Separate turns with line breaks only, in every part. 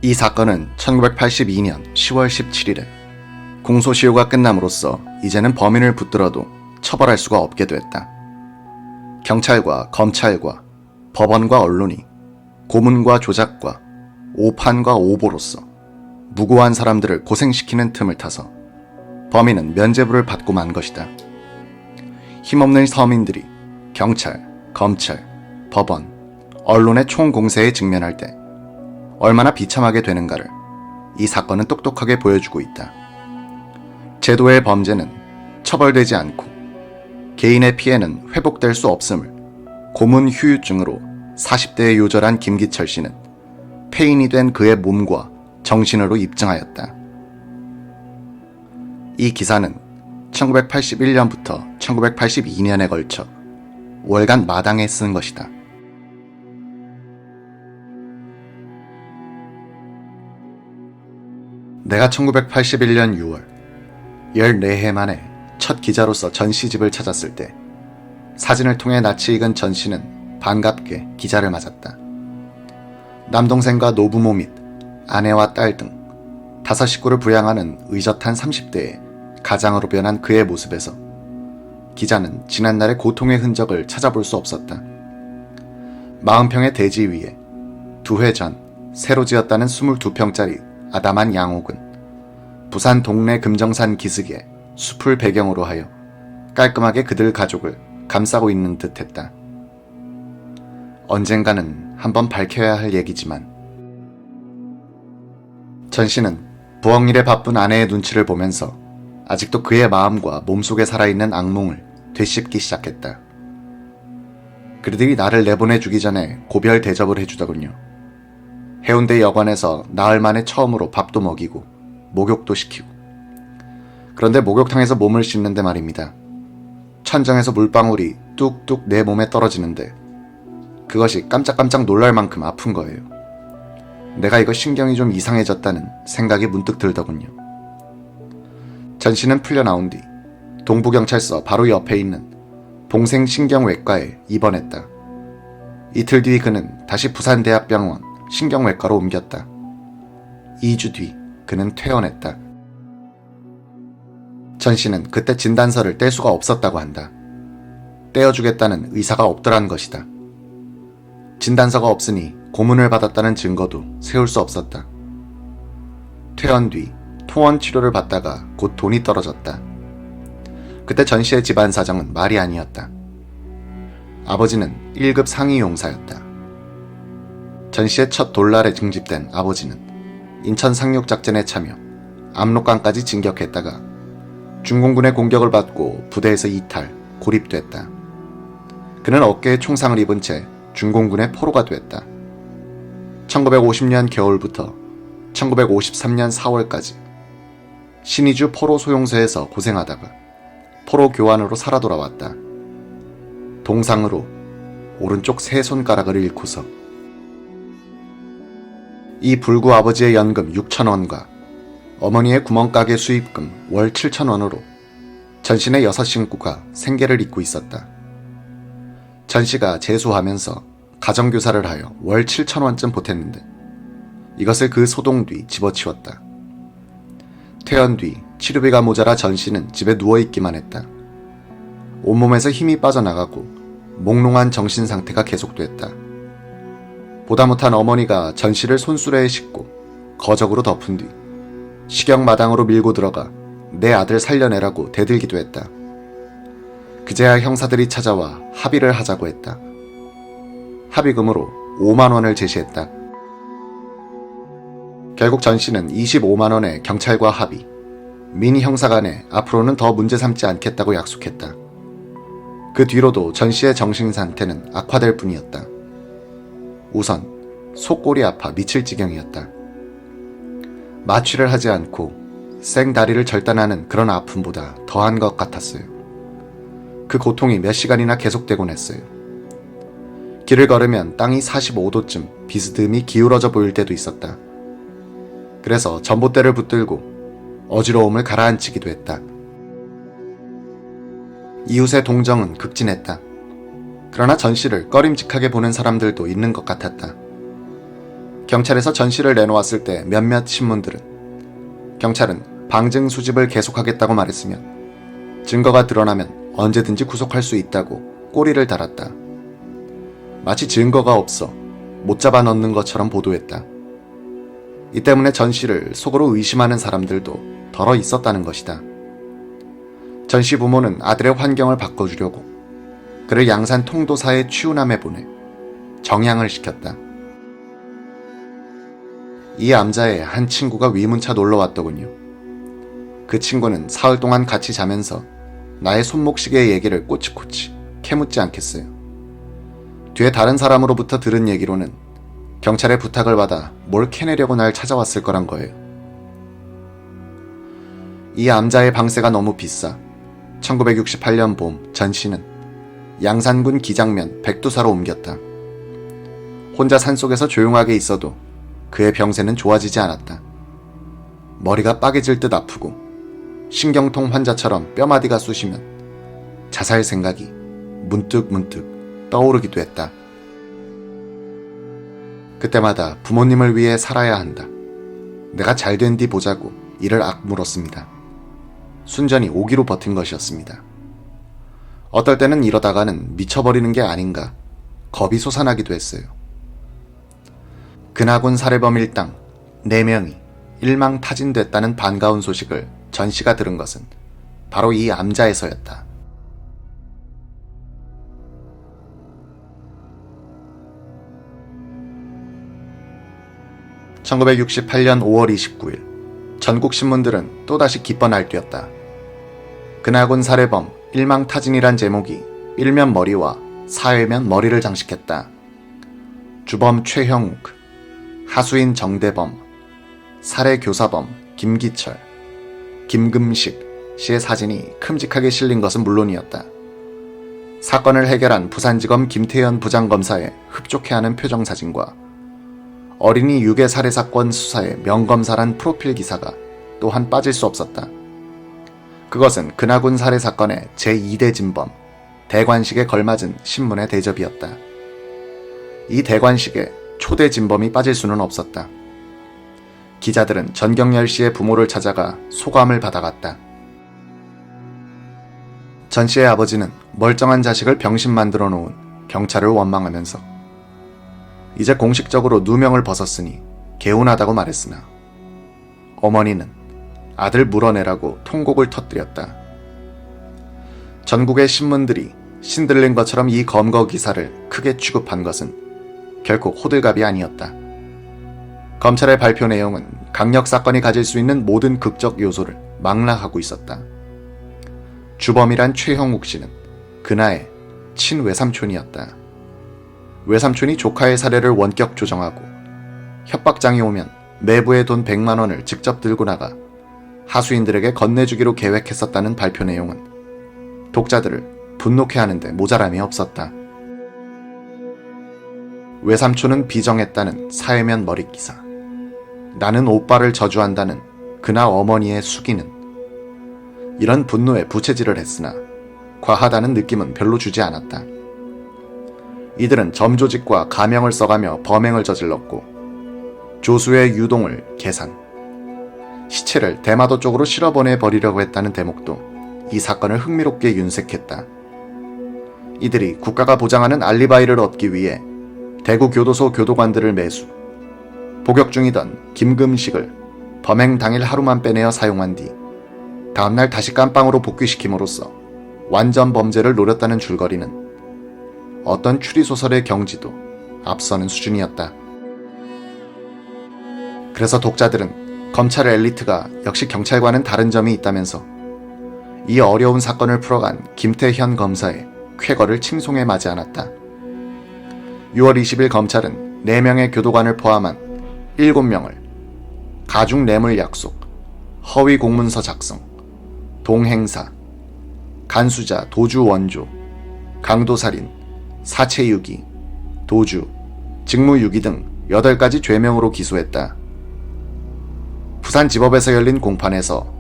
이 사건은 1982년 10월 17일에 공소시효가 끝남으로써 이제는 범인을 붙들어도 처벌할 수가 없게 됐다. 경찰과 검찰과 법원과 언론이 고문과 조작과 오판과 오보로서 무고한 사람들을 고생시키는 틈을 타서 범인은 면죄부를 받고 만 것이다. 힘없는 서민들이 경찰, 검찰, 법원, 언론의 총공세에 직면할 때 얼마나 비참하게 되는가를 이 사건은 똑똑하게 보여주고 있다. 제도의 범죄는 처벌되지 않고 개인의 피해는 회복될 수 없음을 고문 후유증으로 40대에 요절한 김기철 씨는 폐인이 된 그의 몸과 정신으로 입증하였다. 이 기사는 1981년부터 1982년에 걸쳐 월간 마당에 쓴 것이다. 내가 1981년 6월 14해 만에 첫 기자로서 전시집을 찾았을 때 사진을 통해 낯이 익은 전시는 반갑게 기자를 맞았다. 남동생과 노부모 및 아내와 딸 등 5 식구를 부양하는 의젓한 30대의 가장으로 변한 그의 모습에서 기자는 지난날의 고통의 흔적을 찾아볼 수 없었다. 40평의 대지 위에 2회 전 새로 지었다는 22평짜리 아담한 양옥은 부산 동래 금정산 기슭의 숲을 배경으로 하여 깔끔하게 그들 가족을 감싸고 있는 듯했다. 언젠가는 한번 밝혀야 할 얘기지만 전 씨는 부엌일에 바쁜 아내의 눈치를 보면서 아직도 그의 마음과 몸속에 살아있는 악몽을 되씹기 시작했다. 그들이 나를 내보내주기 전에 고별 대접을 해주더군요. 해운대 여관에서 나흘 만에 처음으로 밥도 먹이고 목욕도 시키고. 그런데 목욕탕에서 몸을 씻는데 말입니다. 천정에서 물방울이 뚝뚝 내 몸에 떨어지는데 그것이 깜짝깜짝 놀랄 만큼 아픈 거예요. 내가 이거 신경이 좀 이상해졌다는 생각이 문득 들더군요. 전 씨는 풀려 나온 뒤 동부경찰서 바로 옆에 있는 봉생신경외과에 입원했다. 이틀 뒤 그는 다시 부산대학병원 신경외과로 옮겼다. 2주 뒤 그는 퇴원했다. 전 씨는 그때 진단서를 뗄 수가 없었다고 한다. 떼어주겠다는 의사가 없더란 것이다. 진단서가 없으니 고문을 받았다는 증거도 세울 수 없었다. 퇴원 뒤 통원 치료를 받다가 곧 돈이 떨어졌다. 그때 전 씨의 집안 사정은 말이 아니었다. 아버지는 1급 상위 용사였다. 전 씨의 첫 돌날에 증집된 아버지는 인천 상륙작전에 참여, 압록강까지 진격했다가 중공군의 공격을 받고 부대에서 이탈, 고립됐다. 그는 어깨에 총상을 입은 채 중공군의 포로가 됐다. 1950년 겨울부터 1953년 4월까지 신의주 포로 소용소에서 고생하다가 포로 교환으로 살아 돌아왔다. 동상으로 오른쪽 세 손가락을 잃고서 이 불구 아버지의 연금 6,000원과 어머니의 구멍가게 수입금 월 7,000원으로 전씨네 6식구가 생계를 잇고 있었다. 전씨가 재수하면서 가정교사를 하여 월 7,000원쯤 보탰는데 이것을 그 소동 뒤 집어치웠다. 퇴원 뒤 치료비가 모자라 전씨는 집에 누워있기만 했다. 온몸에서 힘이 빠져나가고 몽롱한 정신상태가 계속됐다. 보다 못한 어머니가 전씨를 손수레에 싣고 거적으로 덮은 뒤 식경마당으로 밀고 들어가 내 아들 살려내라고 대들기도 했다. 그제야 형사들이 찾아와 합의를 하자고 했다. 합의금으로 5만원을 제시했다. 결국 전 씨는 25만원에 경찰과 합의, 민 형사 간에 앞으로는 더 문제 삼지 않겠다고 약속했다. 그 뒤로도 전 씨의 정신 상태는 악화될 뿐이었다. 우선 속골이 아파 미칠 지경이었다. 마취를 하지 않고 생다리를 절단하는 그런 아픔보다 더한 것 같았어요. 그 고통이 몇 시간이나 계속되곤 했어요. 길을 걸으면 땅이 45도쯤 비스듬히 기울어져 보일 때도 있었다. 그래서 전봇대를 붙들고 어지러움을 가라앉히기도 했다. 이웃의 동정은 경찰에서 전시를 내놓았을 때 몇몇 신문들은 경찰은 방증 수집을 계속하겠다고 말했으며 증거가 드러나면 언제든지 구속할 수 있다고 꼬리를 달았다. 마치 증거가 없어 못 잡아 넣는 것처럼 보도했다. 이 때문에 전시를 속으로 의심하는 사람들도 덜어 있었다는 것이다. 전시 부모는 아들의 환경을 바꿔주려고 그를 양산 통도사의 취우남에 보내 정양을 시켰다. 이 암자의 한 친구가 위문차 놀러 왔더군요. 그 친구는 사흘 동안 같이 자면서 나의 손목시계의 얘기를 꼬치꼬치 캐묻지 않겠어요. 뒤에 다른 사람으로부터 들은 얘기로는 경찰의 부탁을 받아 뭘 캐내려고 날 찾아왔을 거란 거예요. 이 암자의 방세가 너무 비싸 1968년 봄 전씨는 양산군 기장면 백두사로 옮겼다. 혼자 산속에서 조용하게 있어도 그의 병세는 좋아지지 않았다. 머리가 빠개질 듯 아프고 신경통 환자처럼 뼈마디가 쑤시면 자살 생각이 문득문득 떠오르기도 했다. 그때마다 부모님을 위해 살아야 한다. 내가 잘된 뒤 보자고 이를 악물었습니다. 순전히 오기로 버틴 것이었습니다. 어떨 때는 이러다가는 미쳐버리는 게 아닌가 겁이 솟아나기도 했어요. 근하군 살해범 일당 4명이 일망타진됐다는 반가운 소식을 전씨가 들은 것은 바로 이 암자에서였다. (1968년 5월 29일) 전국 신문들은 또다시 기뻐 날뛰었다. 근하군 살해범 일망타진이란 제목이 일면 머리와 사회면 머리를 장식했다. 주범 최형욱, 하수인 정대범, 살해교사범 김기철, 김금식 씨의 사진이 큼직하게 실린 것은 물론이었다. 사건을 해결한 부산지검 김태현 부장검사의 흡족해하는 표정사진과 어린이 유괴 살해 사건 수사의 명검사란 프로필 기사가 또한 빠질 수 없었다. 그것은 근하군 살해 사건의 제2대 진범 대관식에 걸맞은 신문의 대접이었다. 이 대관식에 초대 진범이 빠질 수는 없었다. 기자들은 전경열 씨의 부모를 찾아가 소감을 받아갔다. 전 씨의 아버지는 멀쩡한 자식을 병신 만들어 놓은 경찰을 원망하면서 이제 공식적으로 누명을 벗었으니 개운하다고 말했으나 어머니는 아들 물어내라고 통곡을 터뜨렸다. 전국의 신문들이 신들린 것처럼 이 검거 기사를 크게 취급한 것은 결코 호들갑이 아니었다. 검찰의 발표 내용은 강력 사건이 가질 수 있는 모든 극적 요소를 망라하고 있었다. 주범이란 최형욱 씨는 그나의 친외삼촌이었다. 외삼촌이 조카의 사례를 원격 조정하고 협박장이 오면 내부의 돈 100만 원을 직접 들고 나가 하수인들에게 건네주기로 계획했었다는 발표 내용은 독자들을 분노케 하는데 모자람이 없었다. 외삼촌은 비정했다는 사회면 머릿기사, 나는 오빠를 저주한다는 그나 어머니의 숙이는, 이런 분노에 부채질을 했으나 과하다는 느낌은 별로 주지 않았다. 이들은 점조직과 가명을 써가며 범행을 저질렀고 조수의 유동을 계산, 시체를 대마도 쪽으로 실어보내버리려고 했다는 대목도 이 사건을 흥미롭게 윤색했다. 이들이 국가가 보장하는 알리바이를 얻기 위해 대구 교도소 교도관들을 매수, 복역 중이던 김금식을 범행 당일 하루만 빼내어 사용한 뒤 다음날 다시 깜빵으로 복귀시킴으로써 완전 범죄를 노렸다는 줄거리는 어떤 추리소설의 경지도 앞서는 수준이었다. 그래서 독자들은 검찰의 엘리트가 역시 경찰과는 다른 점이 있다면서 이 어려운 사건을 풀어간 김태현 검사의 쾌거를 칭송해 마지 않았다. 6월 20일 검찰은 4명의 교도관을 포함한 7명을 가중 뇌물 약속, 허위 공문서 작성, 동행사, 간수자 도주 원조, 강도살인, 사체유기, 도주, 직무유기 등 8가지 죄명으로 기소했다. 부산지법에서 열린 공판에서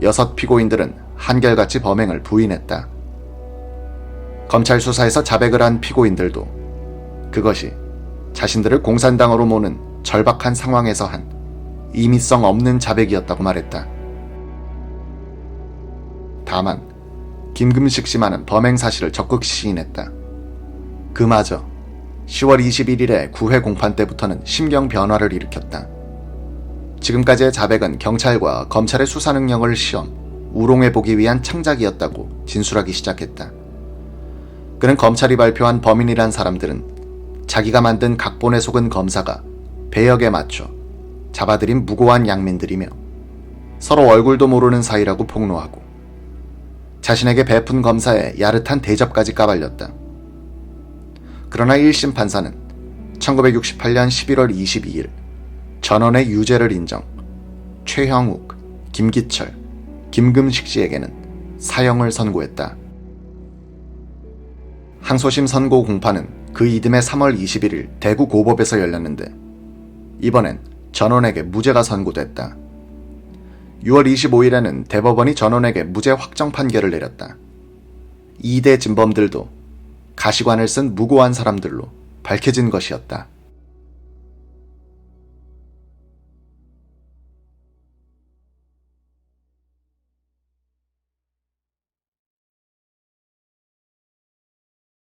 6 피고인들은 한결같이 범행을 부인했다. 검찰 수사에서 자백을 한 피고인들도 그것이 자신들을 공산당으로 모는 절박한 상황에서 한 임의성 없는 자백이었다고 말했다. 다만 김금식 씨만은 범행 사실을 적극 시인했다. 그마저 10월 21일의 9회 공판 때부터는 심경 변화를 일으켰다. 지금까지의 자백은 경찰과 검찰의 수사 능력을 시험, 우롱해보기 위한 창작이었다고 진술하기 시작했다. 그는 검찰이 발표한 범인이란 사람들은 자기가 만든 각본에 속은 검사가 배역에 맞춰 잡아들인 무고한 양민들이며 서로 얼굴도 모르는 사이라고 폭로하고 자신에게 베푼 검사의 야릇한 대접까지 까발렸다. 그러나 1심 판사는 1968년 11월 22일 전원의 유죄를 인정, 최형욱, 김기철, 김금식 씨에게는 사형을 선고했다. 항소심 선고 공판은 그 이듬해 3월 21일 대구 고법에서 열렸는데 이번엔 전원에게 무죄가 선고됐다. 6월 25일에는 대법원이 전원에게 무죄 확정 판결을 내렸다. 2대 진범들도 가시관을 쓴 무고한 사람들로 밝혀진 것이었다.